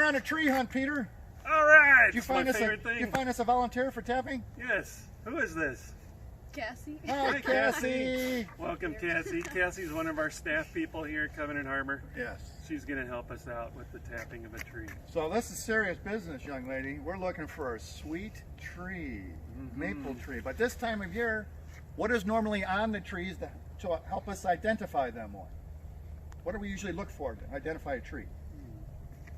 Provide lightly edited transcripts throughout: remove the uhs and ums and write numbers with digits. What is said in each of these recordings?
on a tree hunt, Peter. All right. Did you find us a volunteer for tapping? Yes. Who is this? Cassie. Hi, Cassie. Welcome, Cassie. Cassie's one of our staff people here at Covenant Harbor. Yes. She's going to help us out with the tapping of a tree. So this is serious business, young lady. We're looking for a sweet tree, maple tree. But this time of year, what is normally on the trees to help us identify them more? What do we usually look for to identify a tree?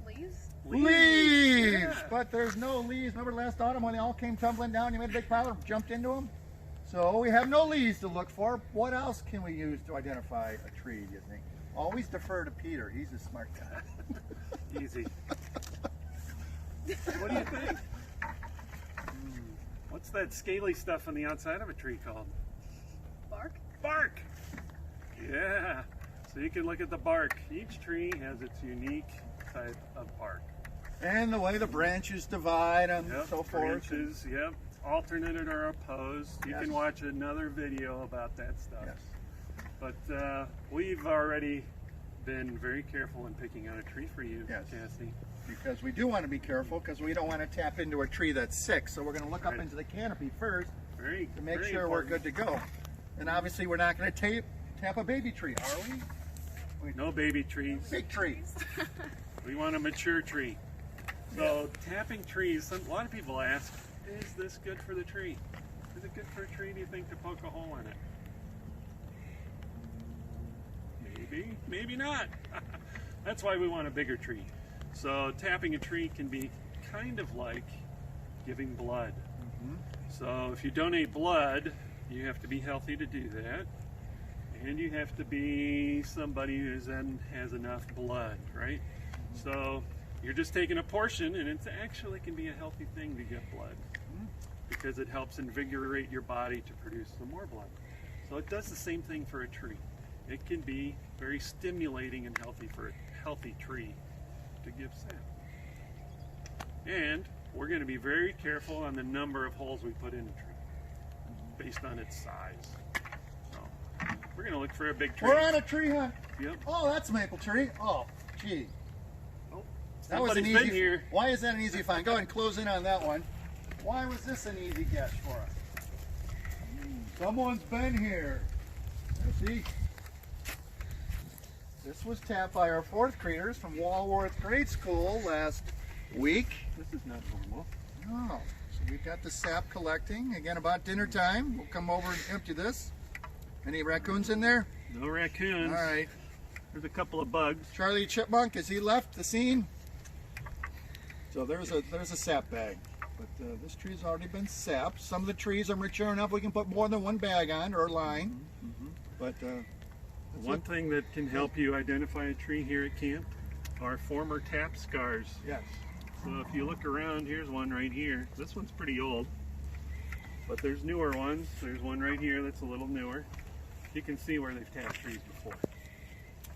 Leaves. Leaves! Yeah. But there's no leaves. Remember last autumn when they all came tumbling down, you made a big pile and jumped into them? So we have no leaves to look for. What else can we use to identify a tree, do you think? Always defer to Peter. He's a smart guy. Easy. What do you think? What's that scaly stuff on the outside of a tree called? Bark. Bark! Yeah. So you can look at the bark. Each tree has its unique type of bark. And the way the branches divide and so forth. Branches, yep. Alternated or opposed. You can watch another video about that stuff. Yes. But we've already been very careful in picking out a tree for you, Cassie. Because we do want to be careful because we don't want to tap into a tree that's sick. So we're going to look up into the canopy first to make sure important. we're good to go. And obviously we're not going to tap a baby tree, are we? No baby trees. Big trees. We want a mature tree. So tapping trees, a lot of people ask, is this good for the tree? Is it good for a tree, do you think, to poke a hole in it? Maybe, maybe not. That's why we want a bigger tree. So tapping a tree can be kind of like giving blood. So if you donate blood, you have to be healthy to do that. And you have to be somebody who has enough blood, right? So you're just taking a portion, and it actually can be a healthy thing to give blood because it helps invigorate your body to produce some more blood. So it does the same thing for a tree. It can be very stimulating and healthy for a healthy tree to give sap. And we're going to be very careful on the number of holes we put in a tree based on its size. So we're going to look for a big tree. We're on a tree hunt. Yep. Oh, that's a maple tree. Oh, gee. Oh, That was an somebody's easy. been here. Why is that an easy find? Go ahead and close in on that one. Why was this an easy guess for us? Someone's been here. See? This was tapped by our fourth graders from Walworth Grade School last week. This is not normal. Oh, so we've got the sap collecting. Again, about dinner time. We'll come over and empty this. Any raccoons in there? No raccoons. All right. There's a couple of bugs. Charlie Chipmunk, has he left the scene? So there's a sap bag. But this tree's already been sapped. Some of the trees are mature enough we can put more than one bag on or line. But one thing that can help you identify a tree here at camp are former tap scars. yes. So if you look around, here's one right here. This one's pretty old, but there's newer ones. There's one right here that's a little newer. You can see where they've tapped trees before.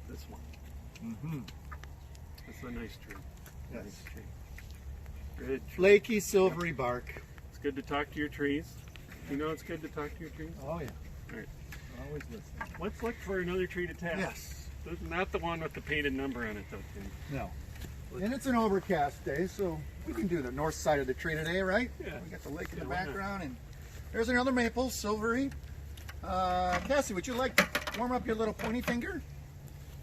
This one. That's a nice tree. Yes. Nice tree. Good tree. Flaky, silvery bark. It's good to talk to your trees. You know it's good to talk to your trees? Oh yeah. All right. Always listening. Let's look for another tree to tap. Yes. Not the one with the painted number on it, though, Tim. No. And it's an overcast day, so we can do the north side of the tree today, right? Yeah. We got the lake in the Yeah, why not? background, and there's another maple, silvery. Cassie, would you like to warm up your little pointy finger?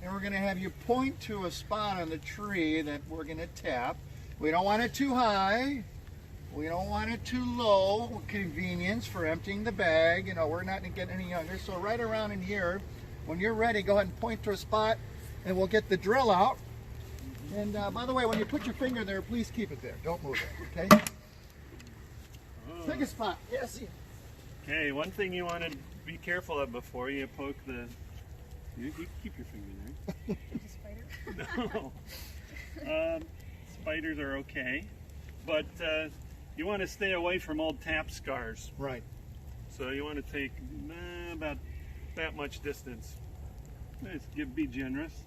And we're going to have you point to a spot on the tree that we're going to tap. We don't want it too high. We don't want it too low. Convenience for emptying the bag. You know, we're not getting any younger. So right around in here, when you're ready, go ahead and point to a spot, and we'll get the drill out. And by the way, when you put your finger there, please keep it there. Don't move it, okay? Pick a spot. Yes. Okay, one thing you want to be careful of before you poke the... You can keep your finger there. Spider. No. Spiders are okay, but you want to stay away from old tap scars. Right. So you want to take about that much distance. Be generous.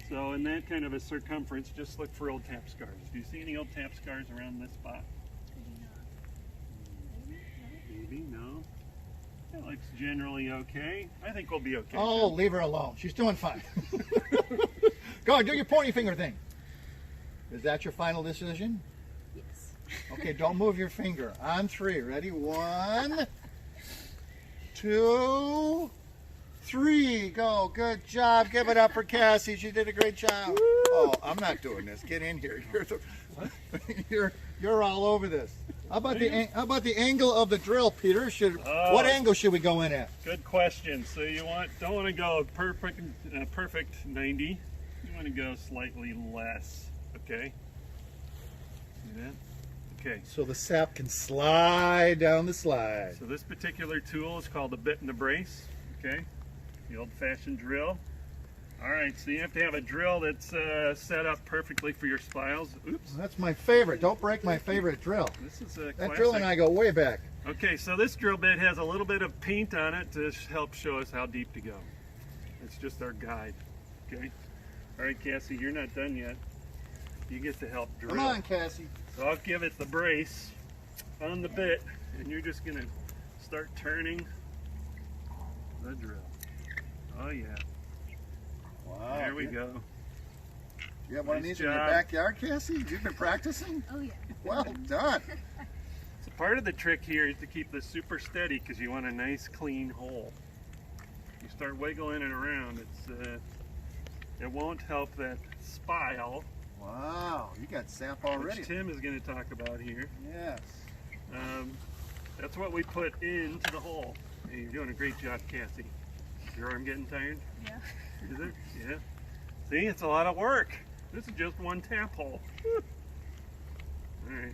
So in that kind of a circumference, just look for old tap scars. Do you see any old tap scars around this spot? Maybe, no. That looks generally okay. I think we'll be okay. Oh, leave her alone. She's doing fine. Go ahead, do your pointy finger thing. Is that your final decision? Yes. Okay, don't move your finger. On 3. Ready? 1, 2, 3. Go. Good job. Give it up for Cassie. She did a great job. Woo! Oh, I'm not doing this. Get in here. You're all over this. How about the angle of the drill, Peter? What angle should we go in at? Good question. So you don't want to go perfect 90. You want to go slightly less. Okay. See that? Okay. So the sap can slide down the slide. So this particular tool is called a bit and a brace. Okay. The old-fashioned drill. All right. So you have to have a drill that's set up perfectly for your spiles. Oops. That's my favorite. Don't break my favorite drill. This is a That classic. drill and I go way back. Okay, so this drill bit has a little bit of paint on it to help show us how deep to go. It's just our guide. Okay. All right, Cassie, you're not done yet. You get to help drill. Come on, Cassie. So I'll give it the brace on the bit, and you're just gonna start turning the drill. Oh yeah. Wow. There we go. You have one of Nice these in your job. backyard, Cassie? You've been practicing? Oh yeah. Well done. So part of the trick here is to keep this super steady because you want a nice clean hole. You start wiggling it around, it won't help that spile, Wow, you got sap already. which Tim is going to talk about here. Yes. That's what we put into the hole. Hey, you're doing a great job, Cassie. Your arm getting tired? Yeah. Is it? Yeah. See, it's a lot of work. This is just one tap hole. All right.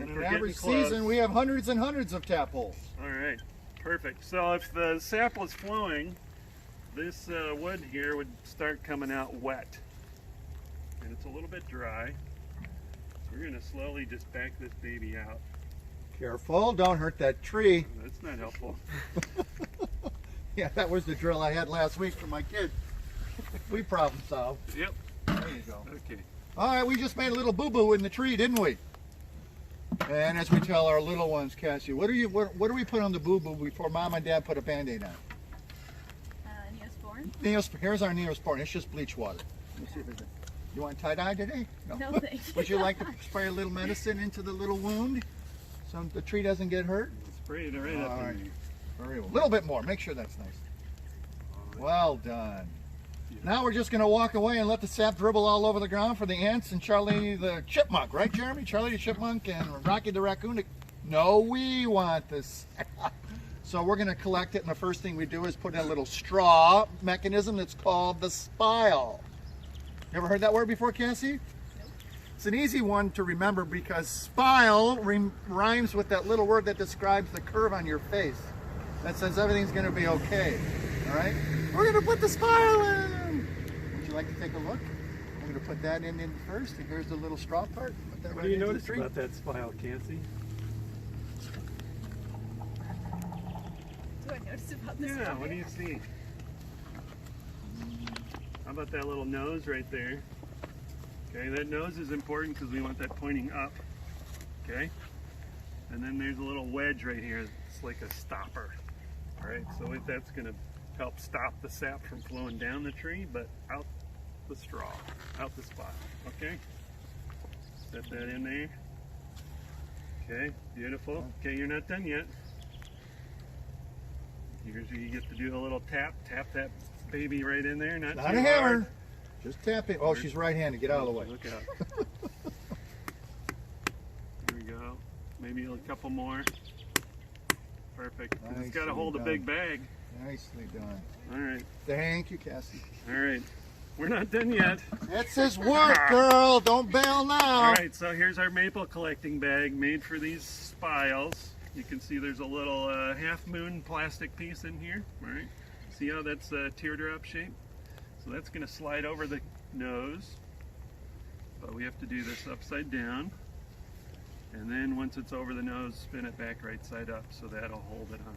In We're an average getting close. season, we have hundreds and hundreds of tap holes. All right, perfect. So if the sap was flowing, this wood here would start coming out wet. And it's a little bit dry. So we're gonna slowly just back this baby out. Careful, don't hurt that tree. That's not helpful. Yeah, that was the drill I had last week for my kid. We problem solved. Yep, There you go. okay. All right, we just made a little boo-boo in the tree, didn't we? And as we tell our little ones, Cassie, what do we put on the boo-boo before Mom and Dad put a Band-Aid on? Neosporin. Here's our Neosporin. It's just bleach water. Let me see if it's You want tie-dye today? No, thank you. Would you like to spray a little medicine into the little wound so the tree doesn't get hurt? Spray it right up All right. in there. Very well. A little bit more. Make sure that's nice. Well done. Now we're just going to walk away and let the sap dribble all over the ground for the ants and Charlie the chipmunk, right, Jeremy? Charlie the chipmunk and Rocky the raccoon. No, we want this. So we're going to collect it, and the first thing we do is put in a little straw mechanism that's called the spile. You ever heard that word before, Cassie? Nope. It's an easy one to remember because spile rhymes with that little word that describes the curve on your face. That says everything's going to be okay. All right? We're going to put the spile in. Would you like to take a look? I'm going to put that in first, and here's the little straw part. Put that What right do you into the notice tree. about that spile, Cassie? What do I notice about this? Yeah, one? what do you see? How about that little nose right there? Okay, that nose is important because we want that pointing up. Okay? And then there's a little wedge right here. It's like a stopper. All right, so that's going to help stop the sap from flowing down the tree, but out the straw, out the spot. Okay? Set that in there. Okay, beautiful. Okay, you're not done yet. Here's where you get to do a little tap that baby right in there. Not Not too a hammer. hard. Just tap it. Oh, she's right-handed. Get out of the way. Look out. Here we go. Maybe a couple more. Perfect. It's got Nicely to hold a done. big bag. Nicely done. All right. Thank you, Cassie. All right. We're not done yet. That's his work, girl. Don't bail now. All right. So here's our maple collecting bag made for these spiles. You can see there's a little half moon plastic piece in here. All right. See how that's teardrop shape? So that's going to slide over the nose. But we have to do this upside down. And then once it's over the nose, spin it back right side up, so that'll hold it on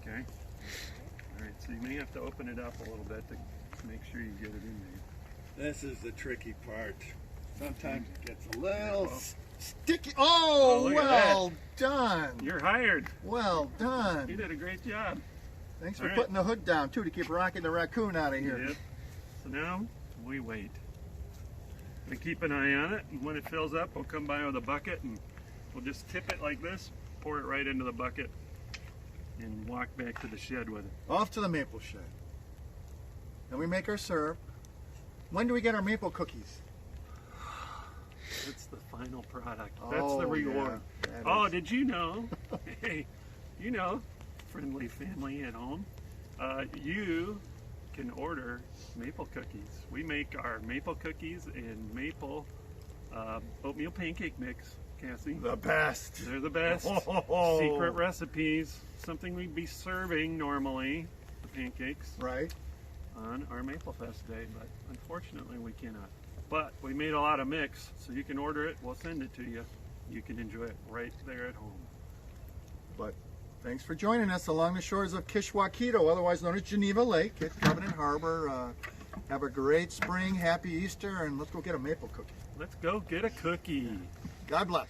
there. Okay? All right, so you may have to open it up a little bit to make sure you get it in there. This is the tricky part. Sometimes it gets a little Well. sticky. Oh, look at well done. You're hired. Well You done. did a great job. Thanks for All right. putting the hood down, too, to keep Rocky the raccoon out of here. Yep. So now we wait. And keep an eye on it, and when it fills up, we'll come by with a bucket and we'll just tip it like this, pour it right into the bucket, and walk back to the shed with it. Off to the maple shed. And we make our syrup. When do we get our maple cookies? That's the final product. That's the Oh, reward. yeah, that Oh, is. did you know? Hey, you know, friendly family at home, you can order maple cookies. We make our maple cookies and maple oatmeal pancake mix, Cassie. The best. They're the best. Oh. Secret recipes. Something we'd be serving normally, the pancakes, Right. on our Maple Fest day, but unfortunately we cannot. But we made a lot of mix, so you can order it. We'll send it to you. You can enjoy it right there at home. But thanks for joining us along the shores of Kishwaukee, otherwise known as Geneva Lake at Covenant Harbor. Have a great spring, happy Easter, and let's go get a maple cookie. Let's go get a cookie. God bless.